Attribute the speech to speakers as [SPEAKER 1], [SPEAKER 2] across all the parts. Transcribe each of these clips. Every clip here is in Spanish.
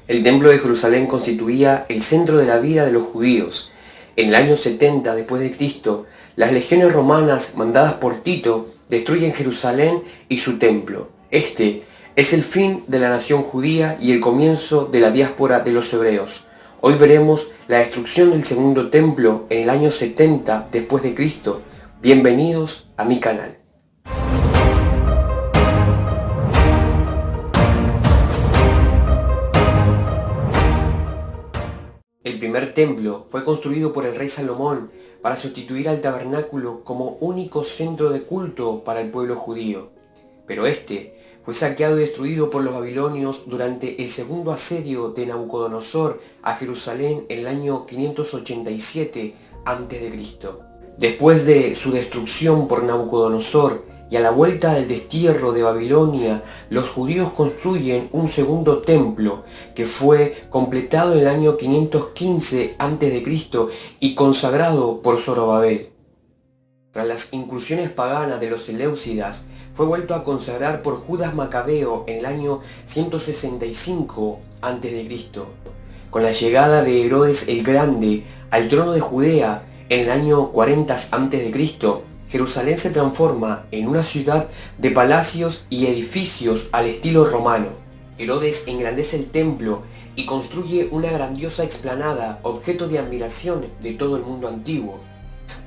[SPEAKER 1] El templo de Jerusalén constituía el centro de la vida de los judíos. En el año 70 después de Cristo, las legiones romanas mandadas por Tito destruyen Jerusalén y su templo. Este es el fin de la nación judía y el comienzo de la diáspora de los hebreos. Hoy veremos la destrucción del segundo templo en el año 70 después de Cristo. Bienvenidos a mi canal. El primer templo fue construido por el rey Salomón para sustituir al tabernáculo como único centro de culto para el pueblo judío. Pero este fue saqueado y destruido por los babilonios durante el segundo asedio de Nabucodonosor a Jerusalén en el año 587 a.C. Después de su destrucción por Nabucodonosor y a la vuelta del destierro de Babilonia, los judíos construyen un segundo templo que fue completado en el año 515 a.C. y consagrado por Zorobabel. Tras las incursiones paganas de los Seleucidas, fue vuelto a consagrar por Judas Macabeo en el año 165 a.C. Con la llegada de Herodes el Grande al trono de Judea en el año 40 a.C., Jerusalén se transforma en una ciudad de palacios y edificios al estilo romano. Herodes engrandece el templo y construye una grandiosa explanada, objeto de admiración de todo el mundo antiguo.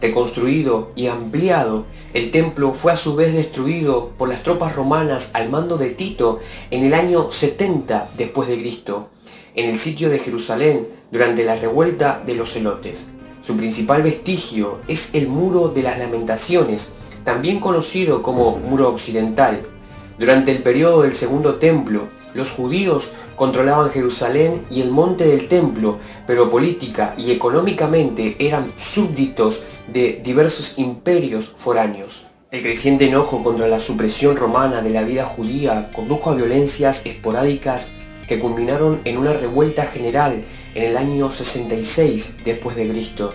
[SPEAKER 1] Reconstruido y ampliado, el templo fue a su vez destruido por las tropas romanas al mando de Tito en el año 70 después de Cristo, en el sitio de Jerusalén durante la revuelta de los Zelotes. Su principal vestigio es el Muro de las Lamentaciones, también conocido como Muro Occidental. Durante el periodo del Segundo Templo, los judíos controlaban Jerusalén y el monte del templo, pero política y económicamente eran súbditos de diversos imperios foráneos. El creciente enojo contra la supresión romana de la vida judía condujo a violencias esporádicas que culminaron en una revuelta general en el año 66 después de Cristo,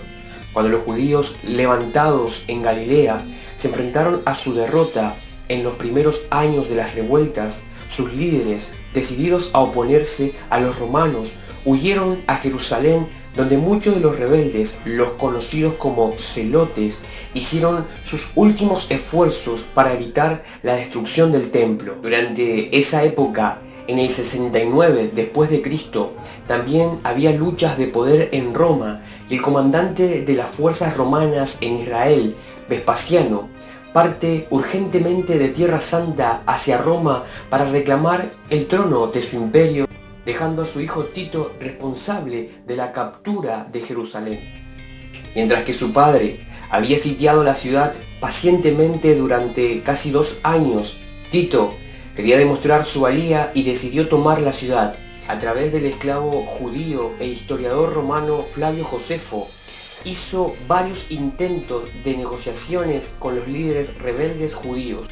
[SPEAKER 1] cuando los judíos levantados en Galilea se enfrentaron a su derrota. En los primeros años de las revueltas, sus líderes, decididos a oponerse a los romanos, huyeron a Jerusalén, donde muchos de los rebeldes, los conocidos como celotes, hicieron sus últimos esfuerzos para evitar la destrucción del templo. Durante esa época, en el 69 después de Cristo, también había luchas de poder en Roma y el comandante de las fuerzas romanas en Israel, Vespasiano, parte urgentemente de Tierra Santa hacia Roma para reclamar el trono de su imperio, dejando a su hijo Tito responsable de la captura de Jerusalén. Mientras que su padre había sitiado la ciudad pacientemente durante casi 2 años, Tito quería demostrar su valía y decidió tomar la ciudad. A través del esclavo judío e historiador romano Flavio Josefo, hizo varios intentos de negociaciones con los líderes rebeldes judíos,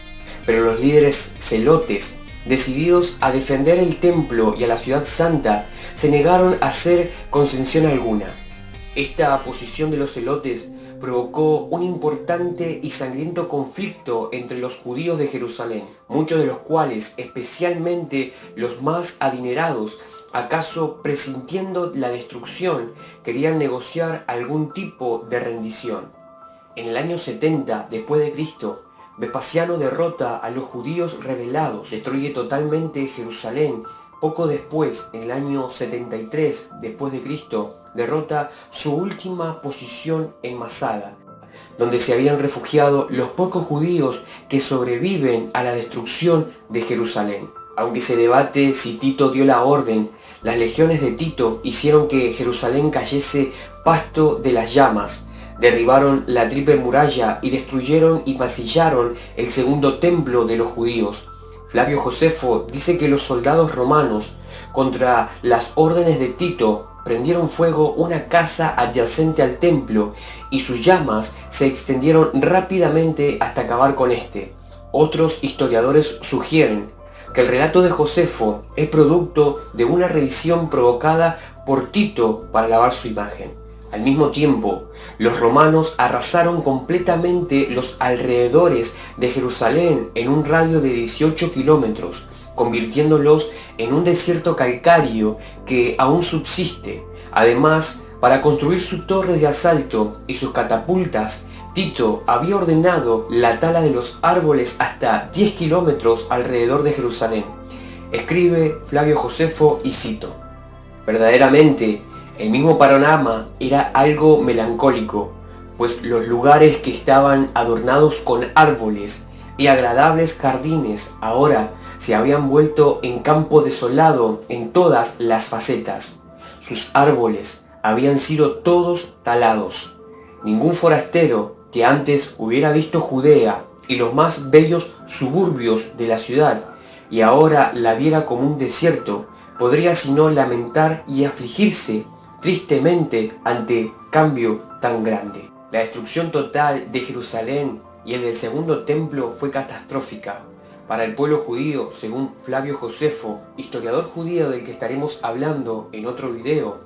[SPEAKER 1] pero los líderes celotes, decididos a defender el templo y a la ciudad santa, se negaron a hacer concesión alguna. Esta posición de los celotes provocó un importante y sangriento conflicto entre los judíos de Jerusalén, muchos de los cuales, especialmente los más adinerados, acaso presintiendo la destrucción, querían negociar algún tipo de rendición. En el año 70 después de Cristo, Vespasiano derrota a los judíos rebelados, destruye totalmente Jerusalén. Poco después, en el año 73 después de Cristo, derrota su última posición en Masada, donde se habían refugiado los pocos judíos que sobreviven a la destrucción de Jerusalén. Aunque se debate si Tito dio la orden, las legiones de Tito hicieron que Jerusalén cayese pasto de las llamas, derribaron la triple muralla y destruyeron y macillaron el segundo templo de los judíos. Flavio Josefo dice que los soldados romanos, contra las órdenes de Tito, prendieron fuego una casa adyacente al templo y sus llamas se extendieron rápidamente hasta acabar con este. Otros historiadores sugieren que el relato de Josefo es producto de una revisión provocada por Tito para lavar su imagen. Al mismo tiempo, los romanos arrasaron completamente los alrededores de Jerusalén en un radio de 18 kilómetros, convirtiéndolos en un desierto calcáreo que aún subsiste. Además, para construir su torre de asalto y sus catapultas, Tito había ordenado la tala de los árboles hasta 10 kilómetros alrededor de Jerusalén. Escribe Flavio Josefo y cito: verdaderamente, el mismo panorama era algo melancólico, pues los lugares que estaban adornados con árboles y agradables jardines ahora se habían vuelto en campo desolado en todas las facetas. Sus árboles habían sido todos talados. Ningún forastero que antes hubiera visto Judea y los más bellos suburbios de la ciudad y ahora la viera como un desierto, podría sino lamentar y afligirse tristemente ante cambio tan grande. La destrucción total de Jerusalén y el del segundo templo fue catastrófica para el pueblo judío, según Flavio Josefo, historiador judío del que estaremos hablando en otro video.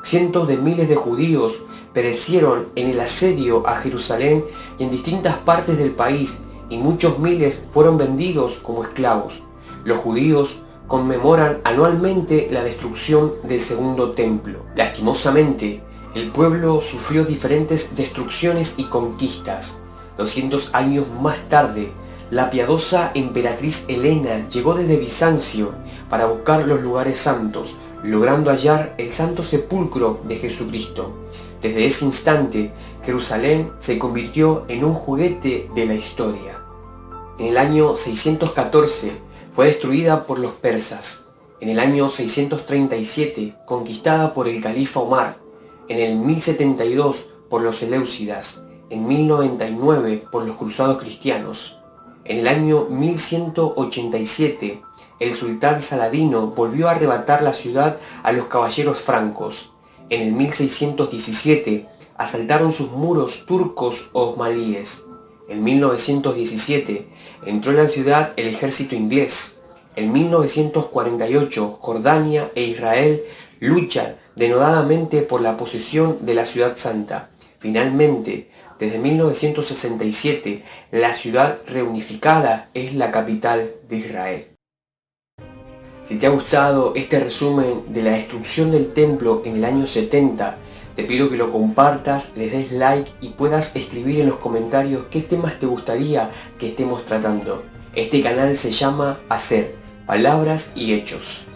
[SPEAKER 1] Cientos de miles de judíos perecieron en el asedio a Jerusalén y en distintas partes del país, y muchos miles fueron vendidos como esclavos. Los judíos conmemoran anualmente la destrucción del segundo templo. Lastimosamente, el pueblo sufrió diferentes destrucciones y conquistas. 200 años más tarde, la piadosa emperatriz Helena llegó desde Bizancio para buscar los lugares santos, logrando hallar el santo sepulcro de Jesucristo. Desde ese instante, Jerusalén se convirtió en un juguete de la historia. En el año 614 fue destruida por los persas. En el año 637 conquistada por el califa Omar. En el 1072 por los seleucidas. En 1099 por los cruzados cristianos. En el año 1187 el sultán Saladino volvió a arrebatar la ciudad a los caballeros francos. En el 1617 asaltaron sus muros turcos osmaníes. En 1917 entró en la ciudad el ejército inglés. En 1948 Jordania e Israel luchan denodadamente por la posesión de la ciudad santa. Finalmente, desde 1967, la ciudad reunificada es la capital de Israel. Si te ha gustado este resumen de la destrucción del templo en el año 70, te pido que lo compartas, les des like y puedas escribir en los comentarios qué temas te gustaría que estemos tratando. Este canal se llama Hacer, Palabras y Hechos.